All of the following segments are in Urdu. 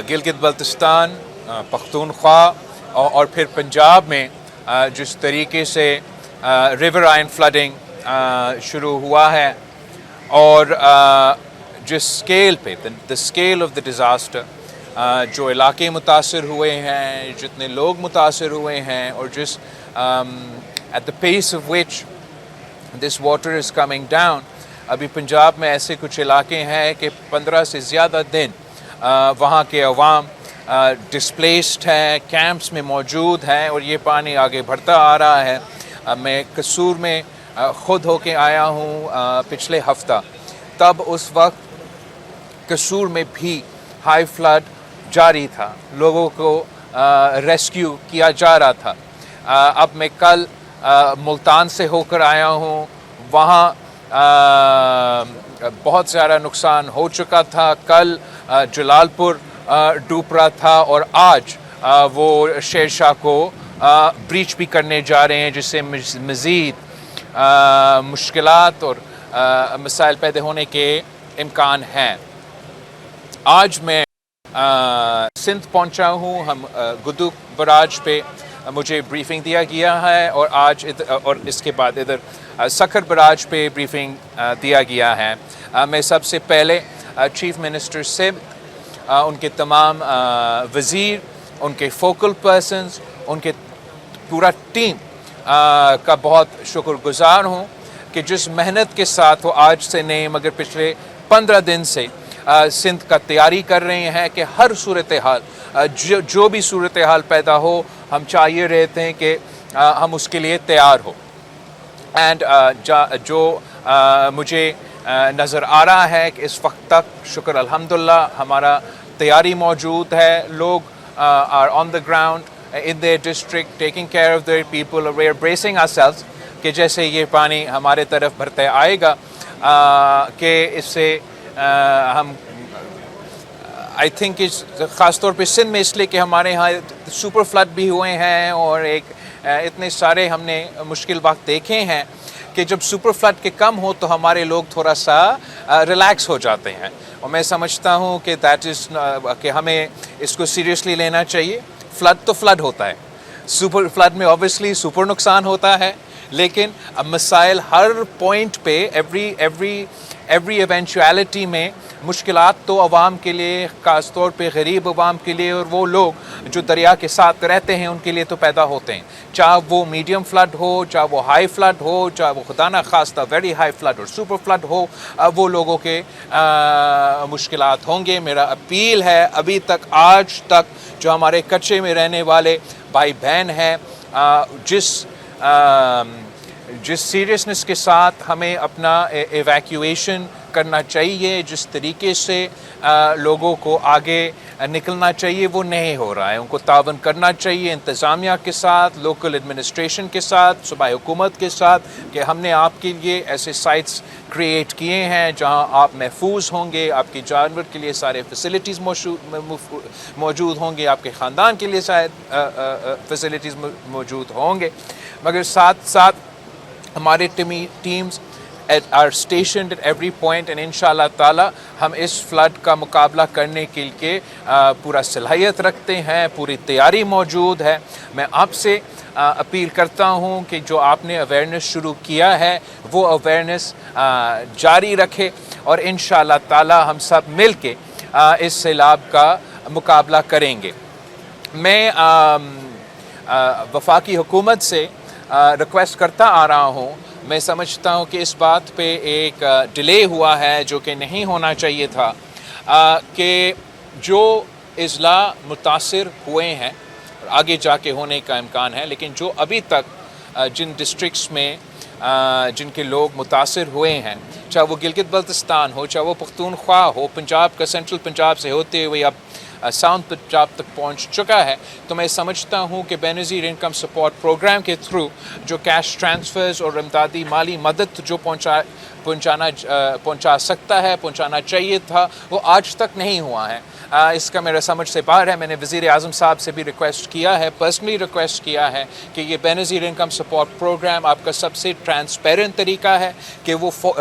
گلگت بلتستان، پختونخوا اور پھر پنجاب میں جس طریقے سے ریور آئن فلڈنگ شروع ہوا ہے اور جس اسکیل پہ the scale of the disaster, جو علاقے متاثر ہوئے ہیں، جتنے لوگ متاثر ہوئے ہیں، اور جس at the pace of which this water is coming down. ابھی پنجاب میں ایسے کچھ علاقے ہیں کہ 15 سے زیادہ دن وہاں کے عوام ڈسپلیسڈ ہیں، کیمپس میں موجود ہیں، اور یہ پانی آگے بڑھتا آ رہا ہے. میں قصور میں خود ہو کے آیا ہوں پچھلے ہفتہ. تب اس وقت قصور میں بھی ہائی فلڈ جاری تھا، لوگوں کو ریسکیو کیا جا رہا تھا. اب میں کل ملتان سے ہو کر آیا ہوں، وہاں بہت سارا نقصان ہو چکا تھا. کل جلال پور ڈوب رہا تھا، اور آج وہ شیر شاہ کو بریچ بھی کرنے جا رہے ہیں، جس سے مزید مشکلات اور مسائل پیدا ہونے کے امکان ہیں. آج میں سندھ پہنچا ہوں. ہم گدو براج پہ مجھے بریفنگ دیا گیا ہے، اور آج اور اس کے بعد ادھر سکھر براج پہ بریفنگ دیا گیا ہے. میں سب سے پہلے چیف منسٹر سے ان کے تمام وزیر، ان کے فوکل پرسنز، ان کے پورا ٹیم کا بہت شکر گزار ہوں کہ جس محنت کے ساتھ وہ آج سے نہیں مگر پچھلے 15 دن سے سندھ کا تیاری کر رہے ہیں کہ ہر صورتحال جو بھی صورتحال پیدا ہو، ہم چاہیے رہتے ہیں کہ ہم اس کے لیے تیار ہو. اینڈ جو مجھے نظر آ رہا ہے کہ اس وقت تک شکر الحمدللہ ہمارا تیاری موجود ہے. لوگ are on the ground in their district taking care of their people. We are bracing ourselves کہ جیسے یہ پانی ہمارے طرف بھرتے آئے گا کہ اس سے ہم آئی تھنک خاص طور پہ سندھ میں اس لیے کہ ہمارے یہاں سپر فلڈ بھی ہوئے ہیں اور اتنے سارے ہم نے مشکل وقت دیکھے ہیں کہ جب سپر فلڈ کے کم ہو تو ہمارے لوگ تھوڑا سا ریلیکس ہو جاتے ہیں. اور میں سمجھتا ہوں کہ کہ ہمیں اس کو سیریسلی لینا چاہیے. فلڈ تو فلڈ ہوتا ہے، سپر فلڈ میں اوبویسلی سپر نقصان ہوتا ہے، لیکن مسائل ہر پوائنٹ پہ ایوری ایونچویلٹی میں مشکلات تو عوام کے لیے، خاص طور پہ غریب عوام کے لیے اور وہ لوگ جو دریا کے ساتھ رہتے ہیں ان کے لیے تو پیدا ہوتے ہیں. چاہے وہ میڈیم فلڈ ہو، چاہے وہ ہائی فلڈ ہو، چاہے وہ خدا نخواستہ ویری ہائی فلڈ اور سپر فلڈ ہو، وہ لوگوں کے مشکلات ہوں گے. میرا اپیل ہے ابھی تک آج تک جو ہمارے کچے میں رہنے والے بھائی بہن ہیں، جس سیریسنس کے ساتھ ہمیں اپنا ایویکیویشن کرنا چاہیے، جس طریقے سے لوگوں کو آگے نکلنا چاہیے وہ نہیں ہو رہا ہے. ان کو تعاون کرنا چاہیے انتظامیہ کے ساتھ، لوکل ایڈمنسٹریشن کے ساتھ، صوبائی حکومت کے ساتھ، کہ ہم نے آپ کے لیے ایسے سائٹس کریٹ کیے ہیں جہاں آپ محفوظ ہوں گے، آپ کے جانور کے لیے سارے فیسلٹیز موجود ہوں گے، آپ کے خاندان کے لیے شاید فیسلٹیز موجود ہوں گے. مگر ساتھ ساتھ ہمارے teams are stationed at every point and انشاءاللہ تعالی ہم اس فلڈ کا مقابلہ کرنے کے لیے پورا صلاحیت رکھتے ہیں، پوری تیاری موجود ہے. میں آپ سے اپیل کرتا ہوں کہ جو آپ نے اویئرنیس شروع کیا ہے وہ اویئرنیس جاری رکھے، اور انشاءاللہ تعالی ہم سب مل کے اس سیلاب کا مقابلہ کریں گے. میں وفاقی حکومت سے ریکویسٹ کرتا آ رہا ہوں. میں سمجھتا ہوں کہ اس بات پہ ایک ڈیلے ہوا ہے جو کہ نہیں ہونا چاہیے تھا، کہ جو اضلاع متاثر ہوئے ہیں آگے جا کے ہونے کا امکان ہے، لیکن جو ابھی تک جن ڈسٹرکٹس میں جن کے لوگ متاثر ہوئے ہیں، چاہے وہ گلگت بلتستان ہو، چاہے وہ پختونخوا ہو، پنجاب کا سینٹرل پنجاب سے ہوتے ہوئے اب ساؤتھ پنجاب تک پہنچ چکا ہے، تو میں سمجھتا ہوں کہ بے نظیر انکم سپورٹ پروگرام کے تھرو جو کیش ٹرانسفرز اور امدادی مالی مدد جو پہنچا سکتا ہے، پہنچانا چاہیے تھا، وہ آج تک نہیں ہوا ہے. اس کا میرا سمجھ سے باہر ہے. میں نے وزیر اعظم صاحب سے بھی ریکویسٹ کیا ہے، پرسنلی ریکویسٹ کیا ہے کہ یہ بے نظیر انکم سپورٹ پروگرام آپ کا سب سے ٹرانسپیرنٹ طریقہ ہے کہ وہ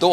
2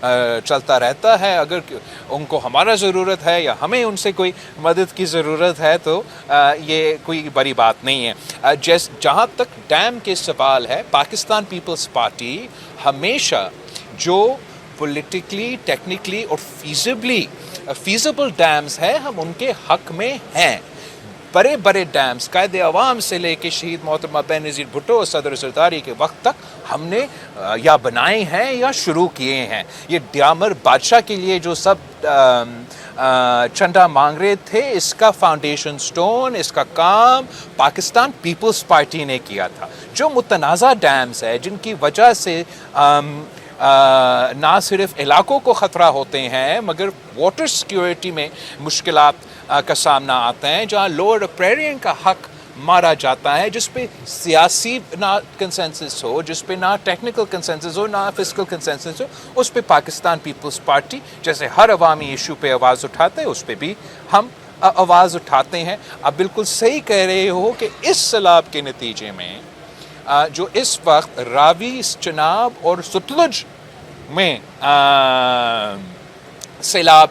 چلتا رہتا ہے. اگر ان کو ہمارا ضرورت ہے یا ہمیں ان سے کوئی مدد کی ضرورت ہے تو یہ کوئی بڑی بات نہیں ہے. جہاں تک ڈیم کے سوال ہے، پاکستان پیپلز پارٹی ہمیشہ جو پولیٹیکلی، ٹیکنیکلی اور فیزیبل ڈیمز ہے ہم ان کے حق میں ہیں. بڑے بڑے ڈیمز قائد عوام سے لے کے شہید محترمہ بے نظیر بھٹو اور صدر زرداری کے وقت تک ہم نے یا بنائے ہیں یا شروع کیے ہیں. یہ ڈیامر بادشاہ کے لیے جو سب چندہ مانگ رہے تھے، اس کا فاؤنڈیشن سٹون، اس کا کام پاکستان پیپلز پارٹی نے کیا تھا. جو متنازع ڈیمز ہے جن کی وجہ سے نہ صرف علاقوں کو خطرہ ہوتے ہیں مگر واٹر سیکیورٹی میں مشکلات کا سامنا آتا ہے، جہاں لوور اپریرین کا حق مارا جاتا ہے، جس پہ سیاسی نہ کنسنسس ہو، جس پہ نہ ٹیکنیکل کنسنسس ہو، نہ فزیکل کنسنسس ہو، اس پہ پاکستان پیپلز پارٹی جیسے ہر عوامی ایشو پہ آواز اٹھاتے ہے، اس پہ بھی ہم آواز اٹھاتے ہیں. آپ بالکل صحیح کہہ رہے ہو کہ اس سیلاب کے نتیجے میں جو اس وقت راوی، چناب اور ستلج میں سیلاب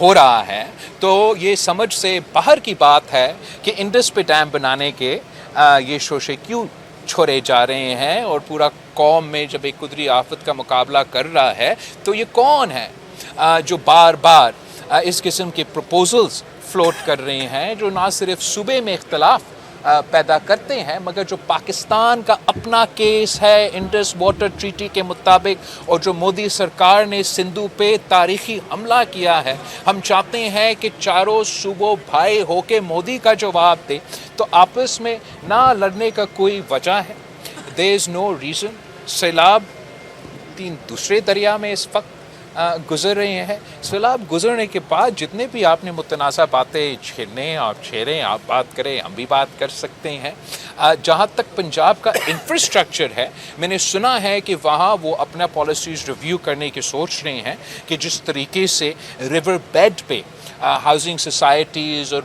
ہو رہا ہے تو یہ سمجھ سے باہر کی بات ہے کہ انڈس پہ ڈیم بنانے کے یہ شوشے کیوں چھوڑے جا رہے ہیں. اور پورا قوم میں جب ایک قدرتی آفت کا مقابلہ کر رہا ہے تو یہ کون ہے جو بار بار اس قسم کے پروپوزلز فلوٹ کر رہے ہیں جو نہ صرف صوبے میں اختلاف پیدا کرتے ہیں مگر جو پاکستان کا اپنا کیس ہے انڈس واٹر ٹریٹی کے مطابق، اور جو مودی سرکار نے سندھو پہ تاریخی حملہ کیا ہے. ہم چاہتے ہیں کہ چاروں صوبوں بھائی ہو کے مودی کا جواب دے. تو آپس میں نہ لڑنے کا کوئی وجہ ہے. there is no reason. سیلاب 3 دوسرے دریا میں اس وقت گزر رہے ہیں. سیلاب گزرنے کے بعد جتنے بھی آپ نے متنازع باتیں چھیڑنے آپ چھیڑیں، آپ بات کریں، ہم بھی بات کر سکتے ہیں. جہاں تک پنجاب کا انفراسٹرکچر ہے، میں نے سنا ہے کہ وہاں وہ اپنا پالیسیز ریویو کرنے کی سوچ رہے ہیں کہ جس طریقے سے ریور بیڈ پہ ہاؤسنگ سوسائٹیز اور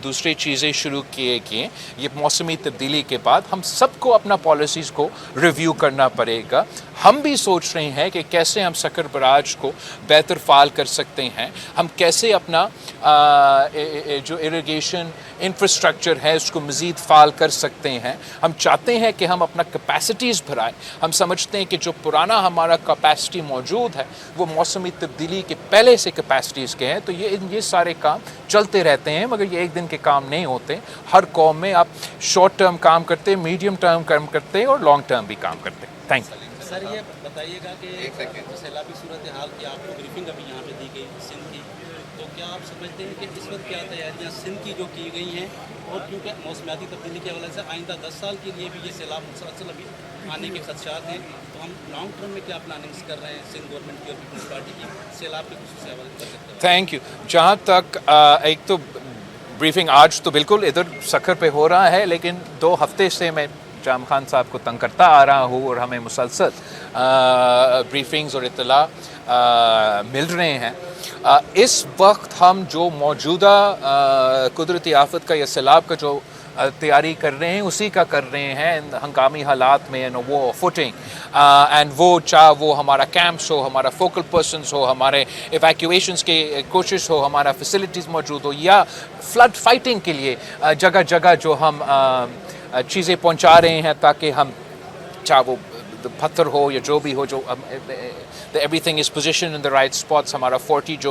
دوسری چیزیں شروع کیے گئے. یہ موسمی تبدیلی کے بعد ہم سب کو اپنا پالیسیز کو ریویو کرنا پڑے گا. ہم بھی سوچ رہے ہیں کہ کیسے ہم سکر براج کو بہتر فعال کر سکتے ہیں، ہم کیسے اپنا جو اریگیشن انفراسٹرکچر ہے اس کو مزید فعال کر سکتے ہیں. ہم چاہتے ہیں کہ ہم اپنا کیپیسٹیز بڑھائیں. ہم سمجھتے ہیں کہ جو پرانا ہمارا کیپیسٹی موجود ہے وہ موسمی تبدیلی کے پہلے سے کیپیسٹیز کے ہیں. تو یہ سارے کام چلتے رہتے ہیں مگر یہ ایک دن کے کام نہیں ہوتے. ہر قوم میں آپ شارٹ ٹرم کام کرتے، میڈیم ٹرم کام کرتے اور لانگ ٹرم بھی کام کرتے. Thank you. سر یہ بتائیے گا کہ سیلابی صورتحال کی آپ کو بریفنگ ابھی یہاں پہ دی گئی سندھ کی، تو کیا آپ سمجھتے ہیں کہ اس وقت کیا تیاریاں سندھ کی جو کی گئی ہیں، اور کیونکہ موسمیاتی تبدیلی کے حوالے سے آئندہ 10 سال کے لیے بھی یہ سیلاب مسلسل ابھی آنے کے خدشات ہیں، تو ہم لانگ ٹرم میں کیا پلاننگس کر رہے ہیں سندھ گورنمنٹ کی اور پیپلز پارٹی کی سیلاب کے خصوصی حوالے کر سکتے ہیں؟ Thank you. جہاں تک ایک تو بریفنگ آج تو بالکل ادھر سکر پہ ہو رہا ہے، لیکن 2 ہفتے سے میں جام خان صاحب کو تنگ کرتا آ رہا ہوں اور ہمیں مسلسل بریفنگز اور اطلاع مل رہے ہیں. اس وقت ہم جو موجودہ قدرتی آفت کا یا سیلاب کا جو تیاری کر رہے ہیں اسی کا کر رہے ہیں ہنگامی حالات میں. وہ فوٹنگ اینڈ وہ چاہے وہ ہمارا کیمپس ہو، ہمارا فوکل پرسنس ہو، ہمارے ایویکویشنس کی کوشش ہو، ہمارا فیسلٹیز موجود ہو، یا فلڈ فائٹنگ کے لیے جگہ جگہ جو ہم چیزیں پہنچا رہے ہیں تاکہ ہم چاہے وہ پتھر ہو یا جو بھی ہو، جو every thing is position in the right spots. ہمارا 45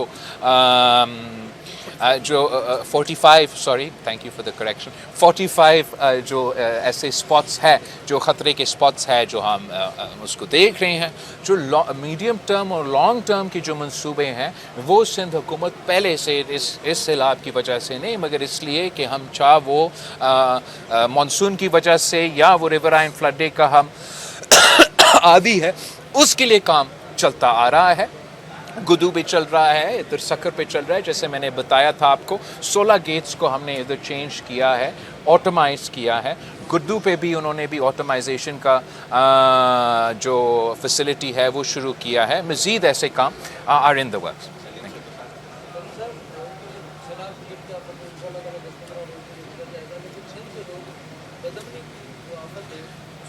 جو ایسے اسپاٹس ہے جو خطرے کے اسپاٹس ہے جو ہم اس کو دیکھ رہے ہیں. جو میڈیم ٹرم اور لانگ ٹرم کی جو منصوبے ہیں وہ سندھ حکومت پہلے سے اس سیلاب کی وجہ سے نہیں مگر اس لیے کہ ہم چاہے وہ مانسون کی وجہ سے یا وہ ریورائن فلڈ کا ہم عادی ہے، اس کے لیے کام چلتا آ رہا ہے. گدو پہ چل رہا ہے، ادھر سکر پہ چل رہا ہے. جیسے میں نے بتایا تھا آپ کو 16 گیٹس کو ہم نے ادھر چینج کیا ہے، آٹومائز کیا ہے. گدو پہ بھی انہوں نے بھی آٹومائزیشن کا جو فیسلٹی ہے وہ شروع کیا ہے. مزید ایسے کام آر ان دا ورکس.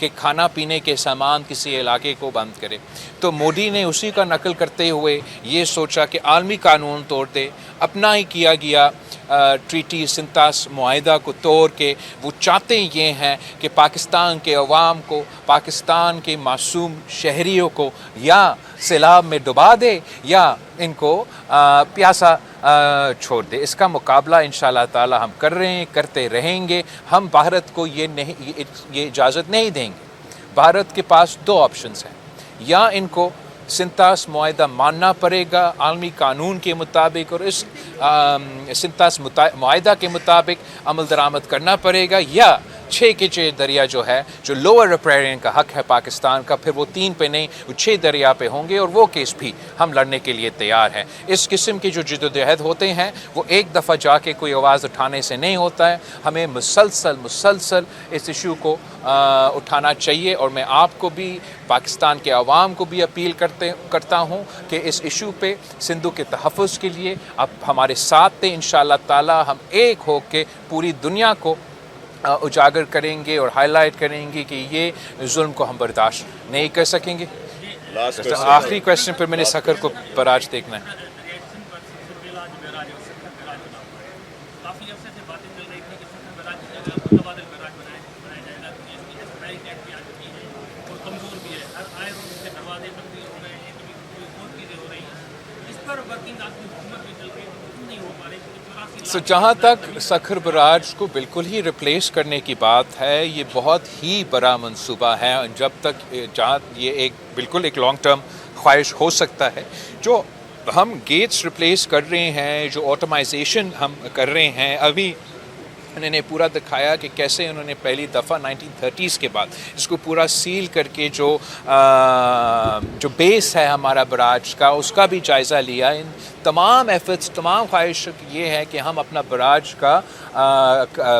کہ کھانا پینے کے سامان کسی علاقے کو بند کرے. تو مودی نے اسی کا نقل کرتے ہوئے یہ سوچا کہ عالمی قانون توڑ دے. اپنا ہی کیا گیا ٹریٹی سنتاس معاہدہ کو توڑ کے وہ چاہتے یہ ہیں کہ پاکستان کے عوام کو, پاکستان کے معصوم شہریوں کو یا سیلاب میں ڈبا دے یا ان کو پیاسا چھوڑ دے. اس کا مقابلہ انشاءاللہ تعالی ہم کر رہے ہیں, کرتے رہیں گے. ہم بھارت کو یہ اجازت نہیں دیں گے. بھارت کے پاس 2 آپشنز ہیں, یا ان کو سنتاس معاہدہ ماننا پڑے گا عالمی قانون کے مطابق اور اس سنتاس معاہدہ کے مطابق عمل درآمد کرنا پڑے گا, یا 6 کے 6 دریا جو ہے, جو لوور ریپیرین کا حق ہے پاکستان کا, پھر وہ 3 پہ نہیں وہ 6 دریا پہ ہوں گے, اور وہ کیس بھی ہم لڑنے کے لیے تیار ہیں. اس قسم کے جو جدوجہد ہوتے ہیں وہ ایک دفعہ جا کے کوئی آواز اٹھانے سے نہیں ہوتا ہے. ہمیں مسلسل اس ایشو کو اٹھانا چاہیے, اور میں آپ کو بھی, پاکستان کے عوام کو بھی اپیل کرتا ہوں کہ اس ایشو پہ سندھو کے تحفظ کے لیے آپ ہمارے ساتھ تھے. انشاءاللہ تعالی ہم ایک ہو کے پوری دنیا کو اجاگر کریں گے اور ہائی لائٹ کریں گے کہ یہ ظلم کو ہم برداشت نہیں کر سکیں گے. آخری کویسچن پھر میں نے سکھر کو براج دیکھنا ہے. جہاں تک سکھر براج کو بالکل ہی ریپلیس کرنے کی بات ہے, یہ بہت ہی بڑا منصوبہ ہے. جب تک جہاں یہ ایک بالکل ایک لانگ ٹرم خواہش ہو سکتا ہے. جو ہم گیٹس ریپلیس کر رہے ہیں, جو آٹومائزیشن ہم کر رہے ہیں, ابھی انہوں نے پورا دکھایا کہ کیسے انہوں نے پہلی دفعہ 1930s کے بعد اس کو پورا سیل کر کے جو بیس ہے ہمارا براج کا, اس کا بھی جائزہ لیا. ان تمام ایفرٹس, تمام خواہش یہ ہے کہ ہم اپنا براج کا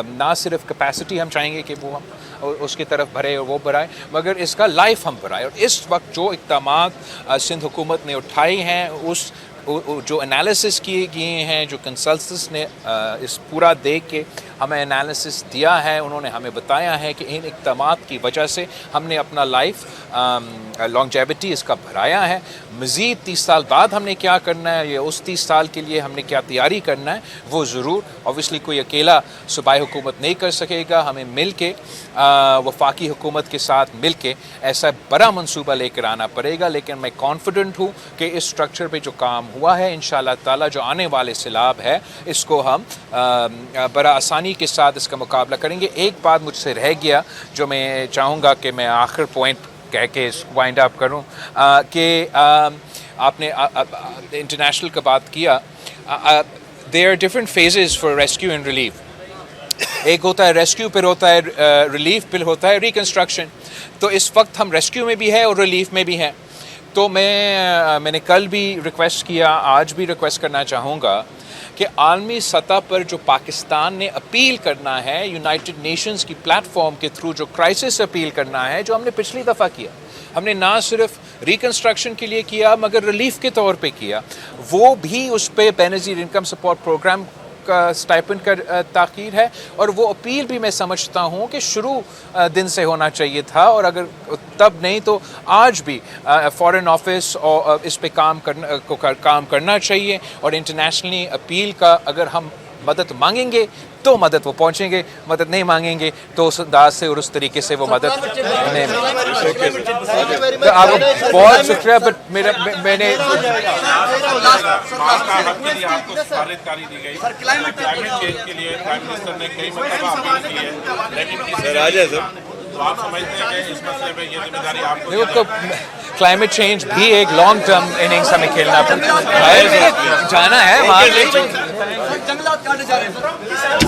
نہ صرف کیپیسٹی ہم چاہیں گے کہ وہ ہم اس کی طرف بھرے اور وہ بڑھائے, مگر اس کا لائف ہم بڑھائے. اور اس وقت جو اقدامات سندھ حکومت نے اٹھائے ہیں, اس جو انالیسس کیے گئے ہیں, جو کنسلٹنٹس نے اس پورا دیکھ کے ہمیں انالیسس دیا ہے, انہوں نے ہمیں بتایا ہے کہ ان اقدامات کی وجہ سے ہم نے اپنا لائف لانگجیوٹی اس کا بڑھایا ہے. مزید 30 سال بعد ہم نے کیا کرنا ہے, یا اس 30 سال کے لیے ہم نے کیا تیاری کرنا ہے, وہ ضرور اوبویسلی کوئی اکیلا صوبائی حکومت نہیں کر سکے گا. ہمیں مل کے وفاقی حکومت کے ساتھ مل کے ایسا بڑا منصوبہ لے کر آنا پڑے گا. لیکن میں کانفیڈنٹ ہوں کہ اس اسٹرکچر پہ جو کام ہوا ہے, انشاءاللہ تعالی جو آنے والے سیلاب ہے اس کو ہم بڑا آسانی کے ساتھ اس کا مقابلہ کریں گے. ایک بات مجھ سے رہ گیا جو میں چاہوں گا کہ میں آخر پوائنٹ کہہ کے وائنڈ اپ کروں, کہ آپ نے انٹرنیشنل کا بات کیا. There are different phases for rescue and relief. ایک ہوتا ہے ریسکیو, پھر ہوتا ہے ریلیف, پھر ہوتا ہے ریکنسٹرکشن. تو اس وقت ہم ریسکیو میں بھی ہیں اور ریلیف میں بھی ہیں. تو میں نے کل بھی ریکویسٹ کیا, آج بھی ریکویسٹ کرنا چاہوں گا کہ عالمی سطح پر جو پاکستان نے اپیل کرنا ہے, یونائٹڈ نیشنز کی پلیٹ فارم کے تھرو جو کرائسس اپیل کرنا ہے, جو ہم نے پچھلی دفعہ کیا, ہم نے نہ صرف ریکنسٹرکشن کے لیے کیا مگر ریلیف کے طور پہ کیا, وہ بھی اس پہ بے نظیر انکم سپورٹ پروگرام کا اسٹائپنڈ کا تاخیر ہے. اور وہ اپیل بھی میں سمجھتا ہوں کہ شروع دن سے ہونا چاہیے تھا, اور اگر تب نہیں تو آج بھی فارن آفس اور اس پہ کام کرنا چاہیے. اور انٹرنیشنلی اپیل کا اگر ہم مدد مانگیں گے تو مدد وہ پہنچیں گے, مدد نہیں مانگیں گے تو اس انداز سے اور اس طریقے سے وہ مدد نہیں. آپ کو بہت شکریہ, بٹ میں نے کلائمیٹ چینج بھی ایک لانگ ٹرم اننگس ہمیں کھیلنا پڑتا ہے. جانا ہے وہاں, جنگلات کاٹے جا رہے ہیں.